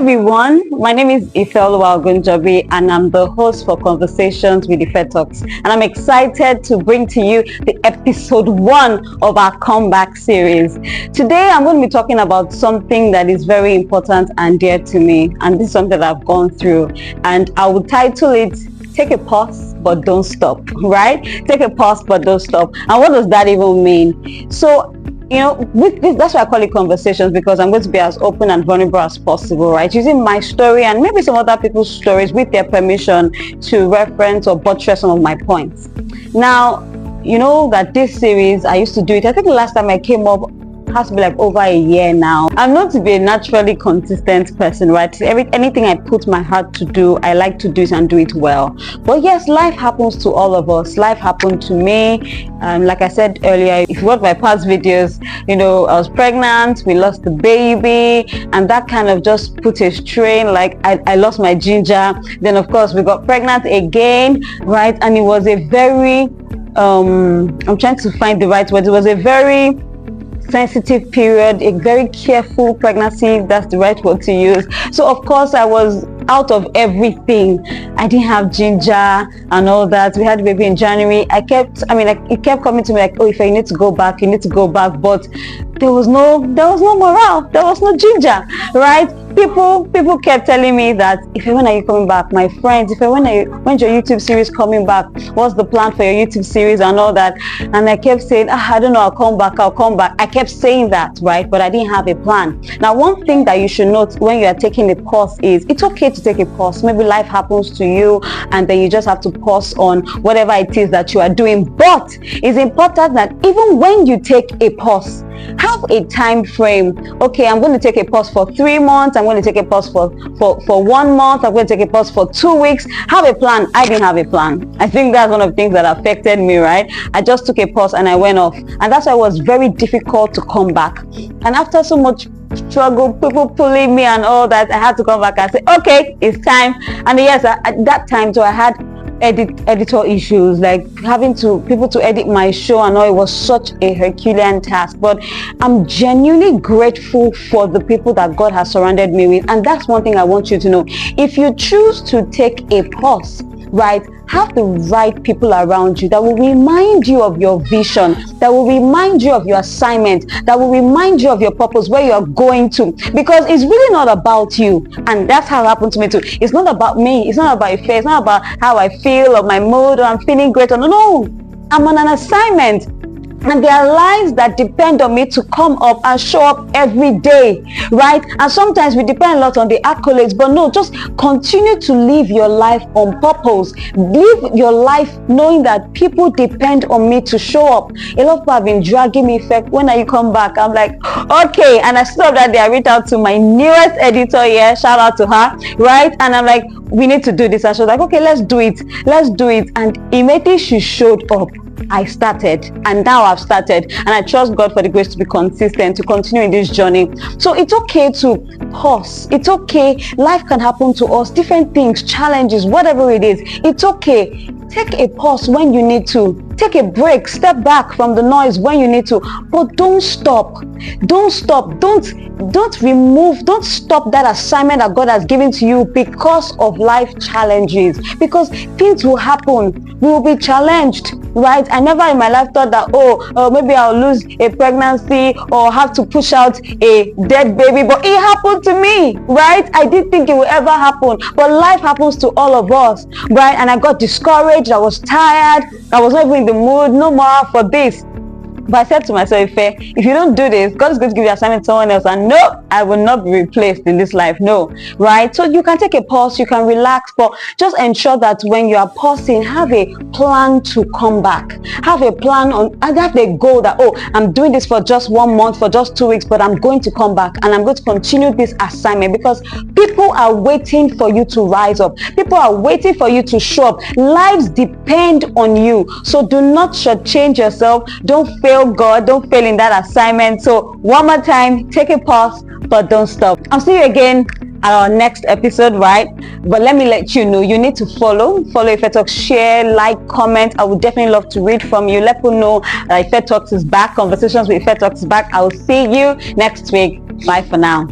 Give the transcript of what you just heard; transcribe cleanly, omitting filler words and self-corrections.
everyone, my name is Ifeoluwa Ogunjobi and I'm the host for Conversations with Ife Talks, and I'm excited to bring to you the episode 1 of our comeback series. Today I'm going to be talking about something that is very important and dear to me, and this is something that I've gone through, and I will title it Take a Pause but Don't Stop, right? Take a pause but don't stop. And what does that even mean? So with this, that's why I call it conversations, because I'm going to be as open and vulnerable as possible, right? Using my story and maybe some other people's stories with their permission to reference or buttress some of my points. Now, you know that this series, I used to do it, I think the last time I came up has to be like over a year now. I'm not to be a naturally consistent person, right? Anything I put my heart to do, I like to do it and do it well. But yes, life happens to all of us. Life happened to me. Like I said earlier, if you watch my past videos, I was pregnant, we lost the baby, and that kind of just put a strain. Like I lost my ginger. Then of course we got pregnant again, right? And it was a very, I'm trying to find the right word. It was a very sensitive period, a very careful pregnancy, if that's the right word to use. So of course I was out of everything. I didn't have ginger and all that. We had a baby in January. It kept coming to me like, oh, if you need to go back, you need to go back. But there was no morale, there was no ginger, right? People kept telling me that, when are you coming back? My friends, when's your YouTube series coming back? What's the plan for your YouTube series and all that? And I kept saying, I don't know, I'll come back. I kept saying that, right? But I didn't have a plan. Now, one thing that you should note when you are taking a pause is, it's okay to take a pause. Maybe life happens to you and then you just have to pause on whatever it is that you are doing. But it's important that even when you take a pause, have a time frame. Okay, I'm going to take a pause for 3 months. I'm going to take a pause for 1 month. I'm going to take a pause for 2 weeks. Have a plan. I didn't have a plan. I think that's one of the things that affected me, right? I just took a pause and I went off. And that's why it was very difficult to come back. And after so much struggle, people pulling me and all that, I had to come back and say, okay, it's time. And yes, at that time, so I had editor issues, like having people to edit my show and all. It was such a Herculean task, but I'm genuinely grateful for the people that God has surrounded me with. And that's one thing I want you to know. If you choose to take a pause, right, have the right people around you that will remind you of your vision, that will remind you of your assignment, that will remind you of your purpose, where you're going to, because it's really not about you. And that's how it happened to me too. It's not about me, it's not about your face, it's not about how I feel or my mood or I'm feeling great or no, I'm on an assignment. And there are lives that depend on me to come up and show up every day, right? And sometimes we depend a lot on the accolades, but no, just continue to live your life on purpose. Live your life knowing that people depend on me to show up. A lot of people have been dragging me, when are you come back? I'm like, okay. And I stopped that day. I reached out to my newest editor here, shout out to her, right? And I'm like, we need to do this. And she was like, okay, let's do it. And immediately she showed up. I started, and now I've started, and I trust God for the grace to be consistent, to continue in this journey. So it's okay to pause. It's okay. Life can happen to us, different things, challenges, whatever it is. It's okay. Take a pause when you need to. Take a break. Step back from the noise when you need to. But don't stop. Don't stop. Don't stop that assignment that God has given to you because of life challenges. Because things will happen. We will be challenged, right? I never in my life thought that, maybe I'll lose a pregnancy or have to push out a dead baby. But it happened to me, right? I didn't think it would ever happen. But life happens to all of us, right? And I got discouraged. I was tired. I was not even in the mood. No more for this. But I said to myself, if you don't do this, God is going to give you assignment to someone else. And no, I will not be replaced in this life. No, right? So you can take a pause, you can relax, but just ensure that when you are pausing, have a plan to come back. Have a plan and have the goal that, I'm doing this for just 1 month, for just 2 weeks, but I'm going to come back and I'm going to continue this assignment, because people are waiting for you to rise up. People are waiting for you to show up. Lives depend on you. So do not shortchange yourself. Don't fail God, don't fail in that assignment. So one more time, take a pause, but don't stop. I'll see you again at our next episode, right? But let me let you know, you need to follow Ife Talks, share, like, comment. I would definitely love to read from you. Let people know that Ife Talks is back. Conversations with Ife Talks is back. I will see you next week. Bye for now.